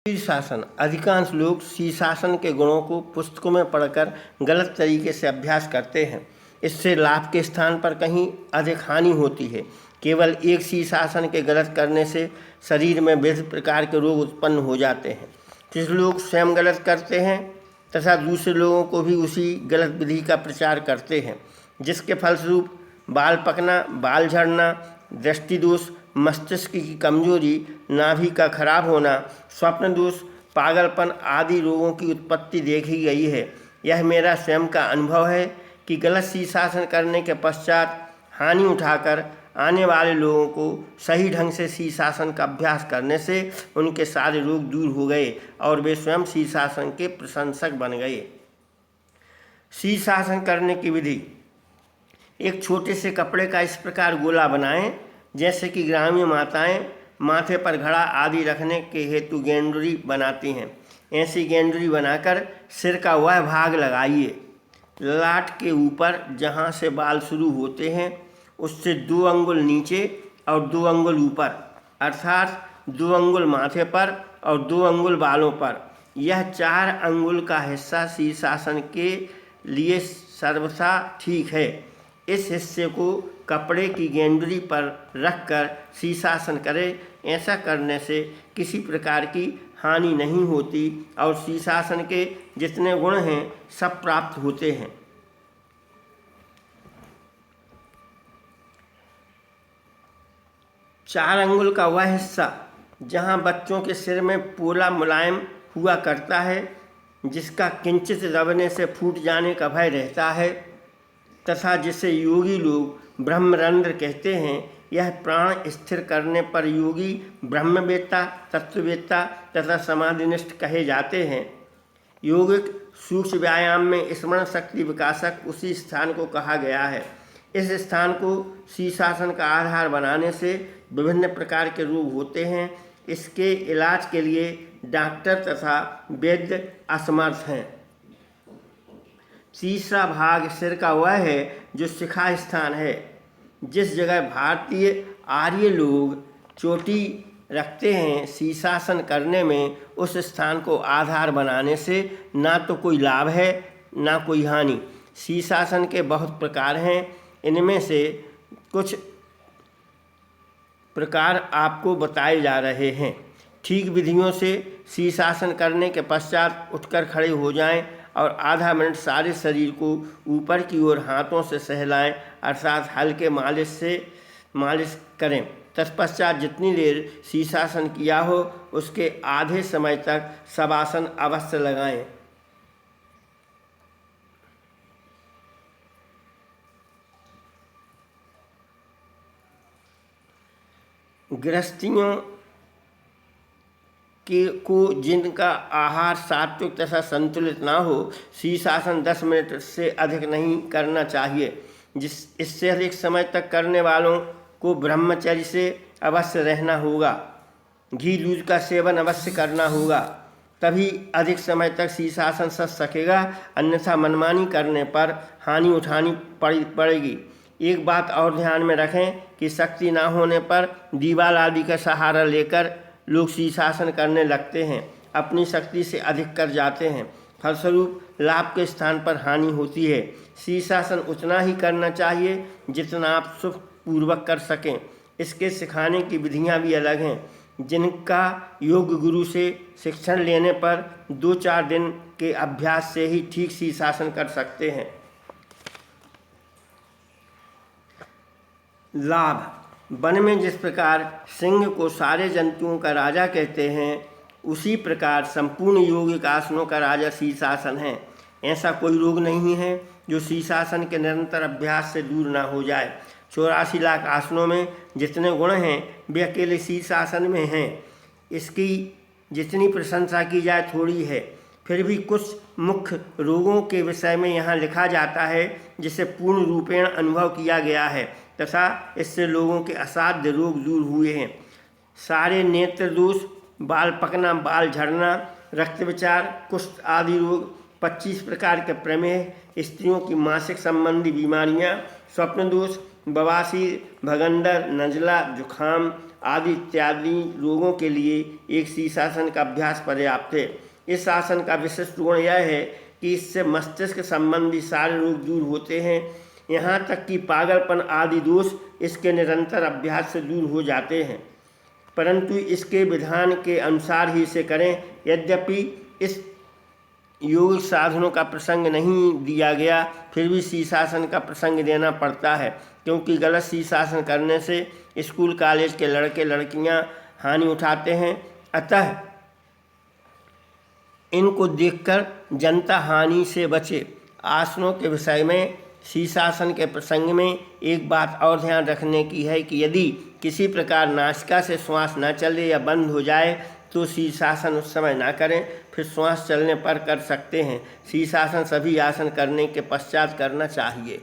शीर्षासन। अधिकांश लोग शीर्षासन के गुणों को पुस्तकों में पढ़कर गलत तरीके से अभ्यास करते हैं। इससे लाभ के स्थान पर कहीं अधिक हानि होती है। केवल एक शीर्षासन के गलत करने से शरीर में विविध प्रकार के रोग उत्पन्न हो जाते हैं। कुछ लोग स्वयं गलत करते हैं तथा दूसरे लोगों को भी उसी गलत विधि का प्रचार करते हैं, जिसके फलस्वरूप बाल पकना, बाल झड़ना, दृष्टि दोष, मस्तिष्क की कमजोरी, नाभि का खराब होना, स्वप्न दोष, पागलपन आदि रोगों की उत्पत्ति देखी गई है। यह मेरा स्वयं का अनुभव है कि गलत शीर्षासन करने के पश्चात हानि उठाकर आने वाले लोगों को सही ढंग से शीर्षासन का अभ्यास करने से उनके सारे रोग दूर हो गए और वे स्वयं शीर्षासन के प्रशंसक बन गए। शीर्षासन करने की विधि। एक छोटे से कपड़े का इस प्रकार गोला बनाएं जैसे कि ग्रामीण माताएं माथे पर घड़ा आदि रखने के हेतु गेंडुरी बनाती हैं। ऐसी गेंडुरी बनाकर सिर का वह भाग लगाइए। ललाट के ऊपर जहाँ से बाल शुरू होते हैं उससे 2 अंगुल नीचे और 2 अंगुल ऊपर, अर्थात 2 अंगुल माथे पर और 2 अंगुल बालों पर। यह 4 अंगुल का हिस्सा शीर्षासन के लिए सर्वथा ठीक है। इस हिस्से को कपड़े की गेंडुरी पर रखकर शीर्षासन करें। ऐसा करने से किसी प्रकार की हानि नहीं होती और शीर्षासन के जितने गुण हैं सब प्राप्त होते हैं। चार अंगुल का वह हिस्सा जहाँ बच्चों के सिर में पोला मुलायम हुआ करता है, जिसका किंचित दबने से फूट जाने का भय रहता है तथा जिसे योगी लोग ब्रह्मरंध्र कहते हैं, यह प्राण स्थिर करने पर योगी ब्रह्मवेत्ता, तत्ववेत्ता तथा समाधिनिष्ठ कहे जाते हैं। योगिक सूक्ष्म व्यायाम में स्मरण शक्ति विकासक उसी स्थान को कहा गया है। इस स्थान को शीर्षासन का आधार बनाने से विभिन्न प्रकार के रोग होते हैं। इसके इलाज के लिए डॉक्टर तथा वैद्य असमर्थ हैं। तीसरा भाग सिर का वह है जो शिखा स्थान है। जिस जगह भारतीय आर्य लोग चोटी रखते हैं, शीर्षासन करने में उस स्थान को आधार बनाने से ना तो कोई लाभ है ना कोई हानि। शीर्षासन के बहुत प्रकार हैं। इनमें से कुछ प्रकार आपको बताए जा रहे हैं। ठीक विधियों से शीर्षासन करने के पश्चात उठकर खड़े हो जाएं और आधा मिनट सारे शरीर को ऊपर की ओर हाथों से सहलाएं, अर्थात हल्के मालिश करें। तत्पश्चात जितनी देर शीर्षासन किया हो उसके आधे समय तक शवासन अवश्य लगाएं। गृहस्थियों को जिनका आहार सात्विक तथा संतुलित ना हो, शीर्षासन 10 मिनट से अधिक नहीं करना चाहिए। इससे अधिक समय तक करने वालों को ब्रह्मचर्य से अवश्य रहना होगा। घी दूध का सेवन अवश्य करना होगा, तभी अधिक समय तक शीर्षासन सच सकेगा, अन्यथा मनमानी करने पर हानि उठानी पड़ेगी। एक बात और ध्यान में रखें कि शक्ति ना होने पर दीवार आदि का सहारा लेकर लोग शीर्षासन करने लगते हैं, अपनी शक्ति से अधिक कर जाते हैं। फलस्वरूप लाभ के स्थान पर हानि होती है। शीर्षासन उतना ही करना चाहिए जितना आप सुख पूर्वक कर सकें। इसके सिखाने की विधियां भी अलग हैं, जिनका योग गुरु से शिक्षण लेने पर 2-4 दिन के अभ्यास से ही ठीक शीर्षासन कर सकते हैं। लाभ। वन में जिस प्रकार सिंह को सारे जंतुओं का राजा कहते हैं, उसी प्रकार संपूर्ण योगिक आसनों का राजा शीर्षासन है। ऐसा कोई रोग नहीं है जो शीर्षासन के निरंतर अभ्यास से दूर ना हो जाए। 84 लाख आसनों में जितने गुण हैं वे अकेले शीर्षासन में हैं। इसकी जितनी प्रशंसा की जाए थोड़ी है। फिर भी कुछ मुख्य रोगों के विषय में यहाँ लिखा जाता है जिसे पूर्ण रूपेण अनुभव किया गया है तथा इससे लोगों के असाध्य रोग दूर हुए हैं। सारे नेत्र दोष, बाल पकना, बाल झड़ना, रक्त विचार, कुष्ठ आदि रोग, 25 प्रकार के प्रमेह, स्त्रियों की मासिक संबंधी बीमारियां, स्वप्न दोष, बवासीर, भगंदर, नज़ला, जुखाम आदि इत्यादि रोगों के लिए एक शीर्षासन का अभ्यास पर्याप्त है। इस आसन का विशिष्ट गुण यह है कि इससे मस्तिष्क संबंधी सारे रोग दूर होते हैं। यहाँ तक कि पागलपन आदि दोष इसके निरंतर अभ्यास से दूर हो जाते हैं, परंतु इसके विधान के अनुसार ही इसे करें। यद्यपि इस योगिक साधनों का प्रसंग नहीं दिया गया, फिर भी शीर्षासन का प्रसंग देना पड़ता है, क्योंकि गलत शीर्षासन करने से स्कूल कॉलेज के लड़के लड़कियां हानि उठाते हैं। अतः इनको देखकर जनता हानि से बचे। आसनों के विषय में शीर्षासन के प्रसंग में एक बात और ध्यान रखने की है कि यदि किसी प्रकार नासिका से श्वास न चले या बंद हो जाए तो शीर्षासन उस समय ना करें, फिर श्वास चलने पर कर सकते हैं। शीर्षासन सभी आसन करने के पश्चात करना चाहिए।